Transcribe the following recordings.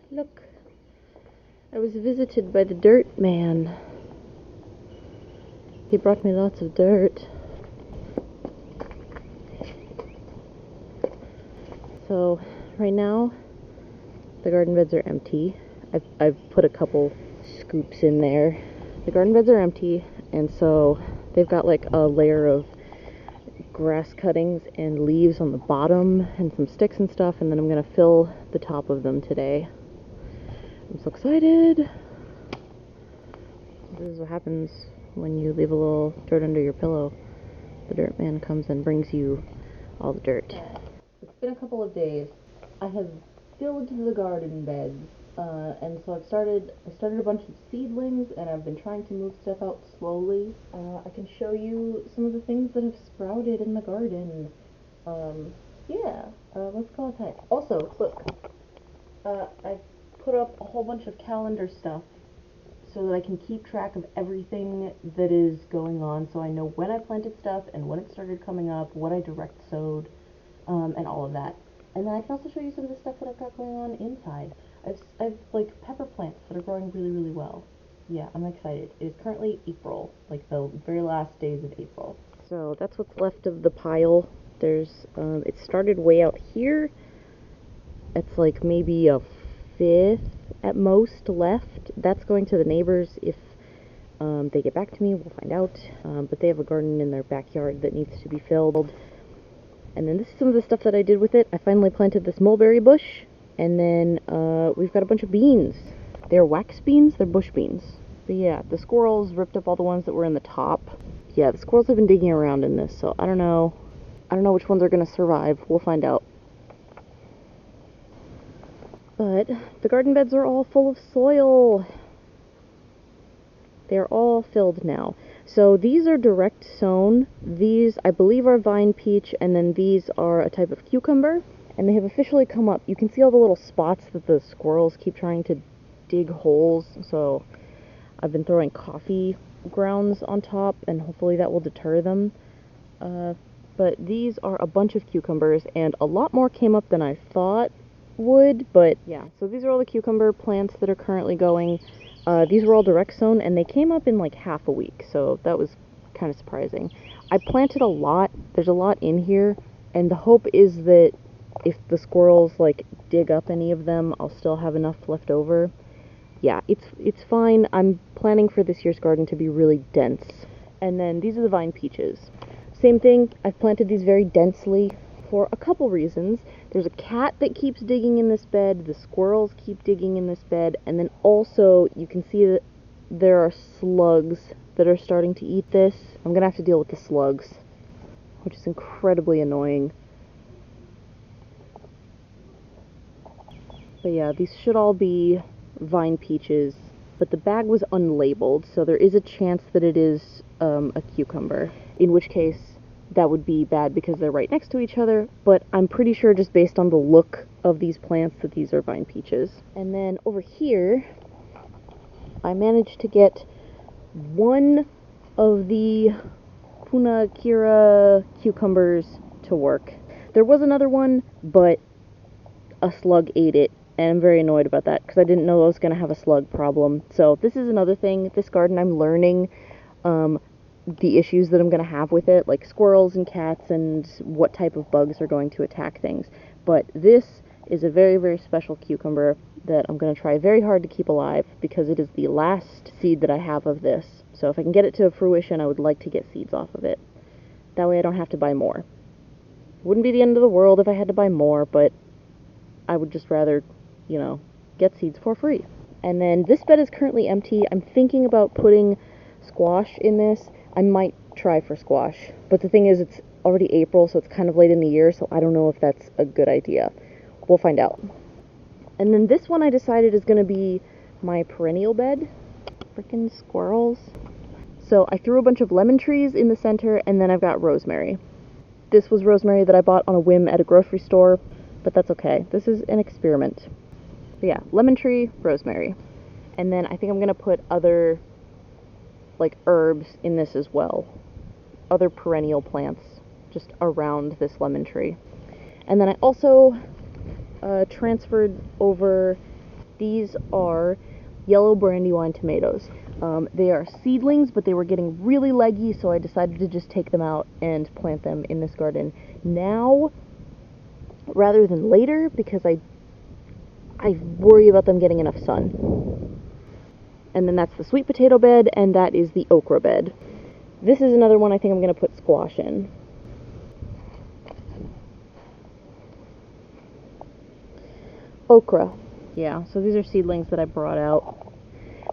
Look, I was visited by the dirt man. He brought me lots of dirt. So, right now, the garden beds are empty. I've put a couple scoops in there. The garden beds are empty, and so they've got like a layer of grass cuttings and leaves on the bottom and some sticks and stuff, and then I'm gonna fill the top of them today. I'm so excited. This is what happens when you leave a little dirt under your pillow. The dirt man comes and brings you all the dirt. It's been a couple of days. I have filled the garden beds, and so I started a bunch of seedlings, and I've been trying to move stuff out slowly. I can show you some of the things that have sprouted in the garden. Let's go outside. Also, look, I put up a whole bunch of calendar stuff so that I can keep track of everything that is going on, so I know when I planted stuff and when it started coming up, what I direct sowed, and all of that. And then I can also show you some of the stuff that I've got going on inside. I've like pepper plants that are growing really, really well. Yeah, I'm excited. It is currently April, like the very last days of April. So that's what's left of the pile. There's, it started way out here. It's like maybe a fifth at most left. That's going to the neighbors if they get back to me. We'll find out. But they have a garden in their backyard that needs to be filled. And then this is some of the stuff that I did with it. I finally planted this mulberry bush, and then we've got a bunch of beans. They're wax beans, they're bush beans. But yeah, the squirrels ripped up all the ones that were in the top. Yeah, the squirrels have been digging around in this, so I don't know which ones are gonna survive. We'll find out. But the garden beds are all full of soil. They're all filled now. So these are direct sown. These, I believe, are vine peach, and then these are a type of cucumber. And they have officially come up. You can see all the little spots that the squirrels keep trying to dig holes. So I've been throwing coffee grounds on top, and hopefully that will deter them. But these are a bunch of cucumbers, and a lot more came up than I thought would. But yeah, so these are all the cucumber plants that are currently going. These were all direct sown, and they came up in like half a week, so that was kind of surprising. I planted a lot. There's a lot in here, and the hope is that if the squirrels like dig up any of them, I'll still have enough left over. Yeah, it's fine. I'm planning for this year's garden to be really dense. And then these are the vine peaches. Same thing. I've planted these very densely for a couple reasons. There's a cat that keeps digging in this bed, the squirrels keep digging in this bed, and then also you can see that there are slugs that are starting to eat this. I'm gonna have to deal with the slugs, which is incredibly annoying. But yeah, these should all be vine peaches, but the bag was unlabeled, so there is a chance that it is a cucumber, in which case that would be bad because they're right next to each other, but I'm pretty sure just based on the look of these plants that these are vine peaches. And then over here, I managed to get one of the Punakira cucumbers to work. There was another one, but a slug ate it, and I'm very annoyed about that because I didn't know I was going to have a slug problem. So this is another thing, this garden I'm learning the issues that I'm going to have with it, like squirrels and cats and what type of bugs are going to attack things. But this is a very, very special cucumber that I'm going to try very hard to keep alive because it is the last seed that I have of this. So if I can get it to fruition, I would like to get seeds off of it. That way I don't have to buy more. It wouldn't be the end of the world if I had to buy more, but I would just rather, you know, get seeds for free. And then this bed is currently empty. I'm thinking about putting squash in this. I might try for squash, but the thing is it's already April, so it's kind of late in the year, so I don't know if that's a good idea. We'll find out. And then this one I decided is going to be my perennial bed. Frickin' squirrels. So I threw a bunch of lemon trees in the center, and then I've got rosemary. This was rosemary that I bought on a whim at a grocery store, but that's okay. This is an experiment. But yeah, lemon tree, rosemary. And then I think I'm going to put other like herbs in this as well, other perennial plants just around this lemon tree. And then I also transferred over These are yellow brandywine tomatoes. They are seedlings, but they were getting really leggy, so I decided to just take them out and plant them in this garden now rather than later, because I worry about them getting enough sun. And then that's the sweet potato bed, and that is the okra bed. This is another one I think I'm going to put squash in. Okra. Yeah, so these are seedlings that I brought out.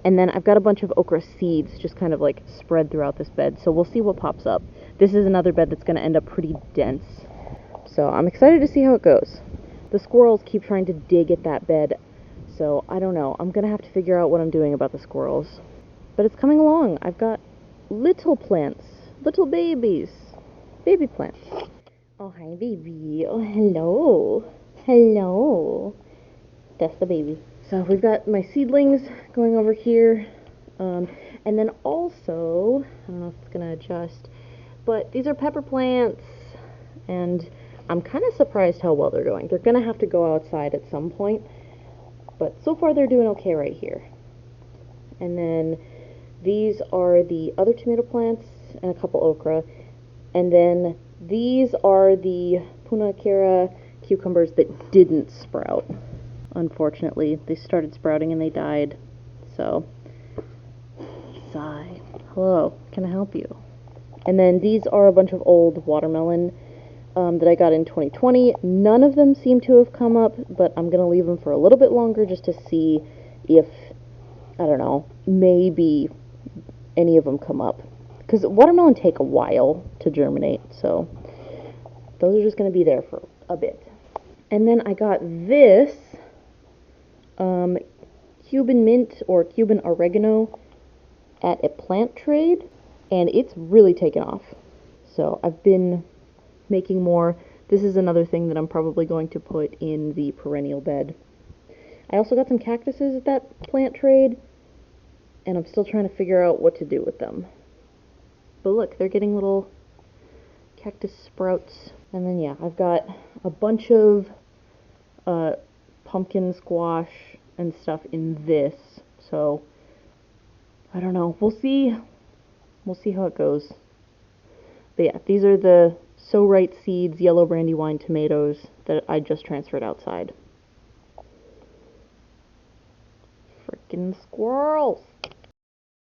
And then I've got a bunch of okra seeds just kind of like spread throughout this bed, so we'll see what pops up. This is another bed that's going to end up pretty dense, so I'm excited to see how it goes. The squirrels keep trying to dig at that bed, so I don't know. I'm going to have to figure out what I'm doing about the squirrels. But it's coming along. I've got little plants, little babies, baby plants. Oh, hi, baby. Oh, hello. Hello. That's the baby. So we've got my seedlings going over here, and then also, I don't know if it's going to adjust, but these are pepper plants, and I'm kind of surprised how well they're going. They're going to have to go outside at some point, but so far they're doing okay right here. And then these are the other tomato plants and a couple okra, and then these are the punakera cucumbers that didn't sprout. Unfortunately, they started sprouting and they died, so sigh. Hello, can I help you? And then these are a bunch of old watermelon that I got in 2020. None of them seem to have come up, but I'm going to leave them for a little bit longer just to see if, I don't know, maybe any of them come up. Because watermelon take a while to germinate, so those are just going to be there for a bit. And then I got this Cuban mint or Cuban oregano at a plant trade, and it's really taken off. So I've been making more. This is another thing that I'm probably going to put in the perennial bed. I also got some cactuses at that plant trade, and I'm still trying to figure out what to do with them. But look, they're getting little cactus sprouts. And then yeah, I've got a bunch of pumpkin squash and stuff in this, so I don't know. We'll see how it goes. But yeah, these are the So Right Seeds yellow brandywine tomatoes that I just transferred outside. Frickin' squirrels!